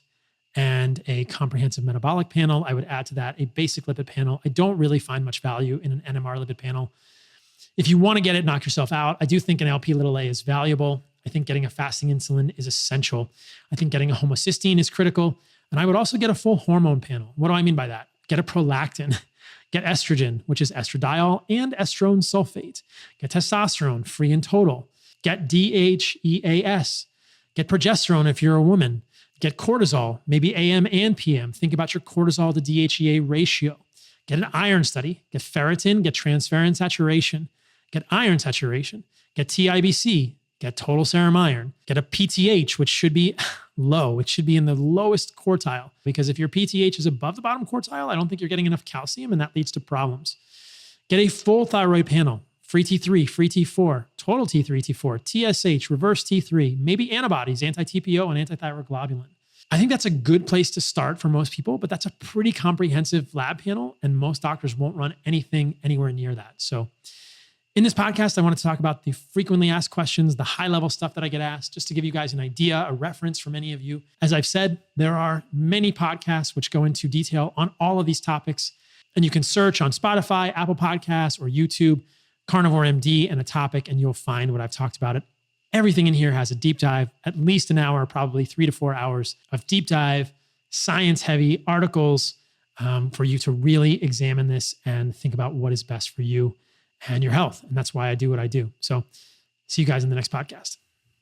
and a comprehensive metabolic panel. I would add to that a basic lipid panel. I don't really find much value in an NMR lipid panel. If you want to get it, knock yourself out. I do think an LP(a) is valuable. I think getting a fasting insulin is essential. I think getting a homocysteine is critical. And I would also get a full hormone panel. What do I mean by that? Get a prolactin, get estrogen, which is estradiol and estrone sulfate, get testosterone, free and total, get DHEAS, get progesterone if you're a woman, get cortisol, maybe AM and PM. Think about your cortisol to DHEA ratio. Get an iron study, get ferritin, get transferrin saturation, get iron saturation, get TIBC, get total serum iron, get a PTH, which should be low. It should be in the lowest quartile, because if your PTH is above the bottom quartile, I don't think you're getting enough calcium, and that leads to problems. Get a full thyroid panel, free T3, free T4, total T3, T4, TSH, reverse T3, maybe antibodies, anti-TPO and antithyroid globulin. I think that's a good place to start for most people, but that's a pretty comprehensive lab panel, and most doctors won't run anything anywhere near that. So in this podcast, I wanted to talk about the frequently asked questions, the high-level stuff that I get asked, just to give you guys an idea, a reference for many of you. As I've said, there are many podcasts which go into detail on all of these topics, and you can search on Spotify, Apple Podcasts, or YouTube, Carnivore MD and a topic, and you'll find what I've talked about it. Everything in here has a deep dive, at least an hour, probably 3 to 4 hours of deep dive, science-heavy articles for you to really examine this and think about what is best for you and your health. And that's why I do what I do. So see you guys in the next podcast.